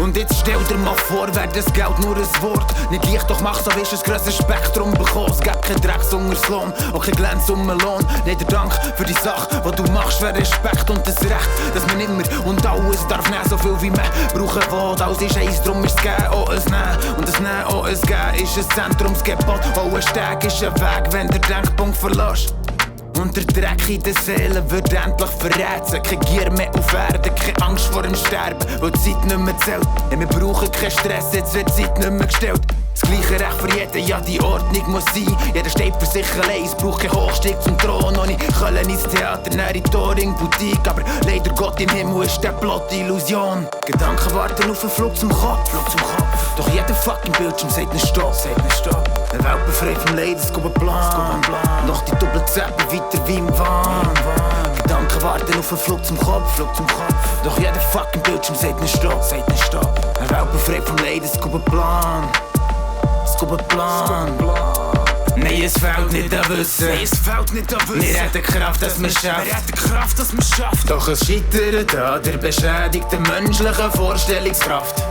Und jetzt stell dir mal vor, wär das Geld nur ein Wort. Nicht leicht, doch mach so, wie ein grosses Spektrum bekommen. Es gibt kein Drecksungers-Lohn, auch kein Glänz um einen Lohn. Nicht der Dank für die Sache, die du machst, wär Respekt und das Recht, dass man immer und alles darf nehmen, so viel wie man brauchen will. Alles ist eins, drum ist es Geben, auch ein Nehmen. Und das Nehmen, auch ein Geben ist ein Zentrumsgebot. Auch ein Steg ist ein Weg, wenn der Denkpunkt verlässt. Und der Dreck in den Seelen wird endlich verrätseln. Keine Gier mehr auf Erden, keine Angst vor dem Sterben, weil die Zeit nicht mehr zählt. Ja, wir brauchen keinen Stress, jetzt wird die Zeit nicht mehr gestellt. Das gleiche Recht für jeden, ja die Ordnung muss sein. Jeder steht für sich allein, es braucht keinen Hochstieg zum Thron. Ohne Köln ins Theater, näher in Tor in Boutique. Aber leider Gott im Himmel ist der Plot Illusion. Gedanken warten auf einen Flug zum Kopf, Doch jeder fucking Bildschirm sagt nicht Stopp, Eine Welt befreit vom Leid, es gibt einen Plan. Doch die Doppelzappen weiter wie im Wahn. Gedanken warten auf einen Flug zum Kopf, Doch jeder fucking Bildschirm sagt nicht Stopp, Eine Welt befreit vom Leid, es gibt einen Plan. Nein, es fehlt nicht an Wissen. Wir hätten Kraft, dass wir schaffen. Doch es scheitert an der beschädigten menschlichen Vorstellungskraft.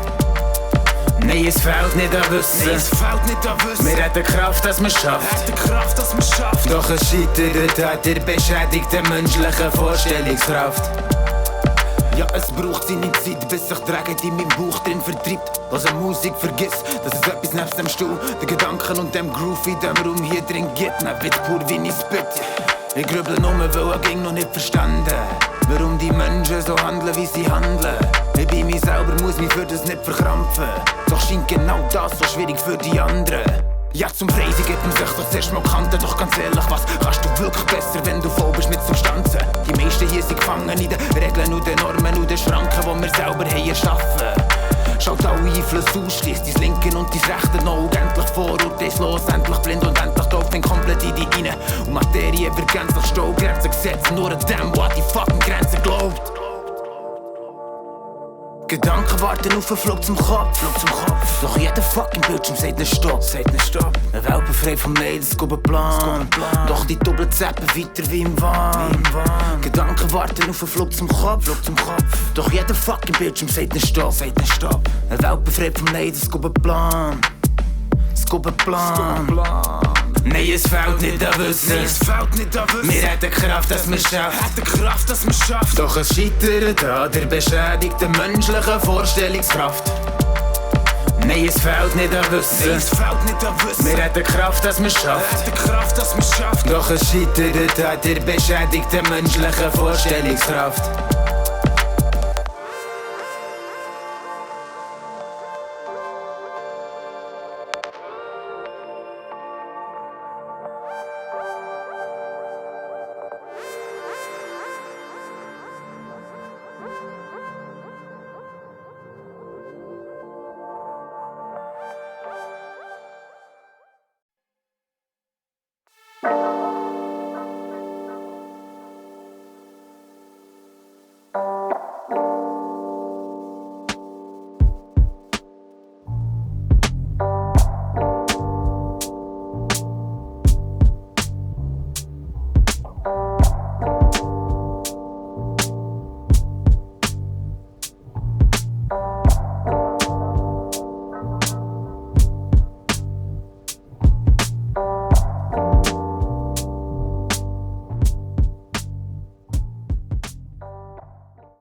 Nein, es fehlt nicht an Wissen. Wir hätten Kraft, dass wir schaffen. Doch es scheitert an der beschädigten menschlichen Vorstellungskraft. Ja, es braucht seine Zeit, bis sich Trägheit in meinem Bauch drin vertreibt. Was an Musik vergisst, dass es etwas nebst dem Stuhl, den Gedanken und dem Groove in dem Raum hier drin gibt. Man wird pur wie ich spit. Ich grübel nur, weil ich ging noch nicht verstanden, warum die Menschen so handeln, wie sie handeln. Ich bei mir selber muss mich für das nicht verkrampfen. Doch scheint genau das so schwierig für die anderen. Ja, zum Freisen gibt man sich doch zuerst mal Kanten. Doch ganz ehrlich, was kannst du wirklich besser, wenn du voll bist mit Substanzen? Die meisten hier sind gefangen in den Regeln und den Normen und den Schranken, die wir selber haben erschaffen. Schaut alle Einflüsse aus, schließt dein linken und dein rechte Auge. Endlich vorurteilslos, endlich blind und endlich doof, bin komplett in dich rein. Und Materie wird gänzlich stau, Grenzen gesetzt, nur an dem, der an die fucking Grenzen glaubt. Gedanken warten auf einen Flug zum Kopf. Doch jeder fucking Bildschirm sagt nicht Stopp. Eine Welt befreit vom Leid, es gibt einen Plan. Doch die Doppelzappen weiter wie im Wahn. Gedanken warten auf einen Flug zum Kopf. Doch jeder fucking Bildschirm sagt nicht Stopp. Eine Welt befreit vom Leid, es gibt einen Plan. Nein, es fehlt nicht an Wissen. Wir hätten Kraft, dass wir schaffen. Doch es scheitert an der beschädigten menschlichen Vorstellungskraft. Nein, es fehlt nicht an Wissen. Wir hätten Kraft, dass wir schaffen. Doch es scheitert an der beschädigten menschlichen Vorstellungskraft.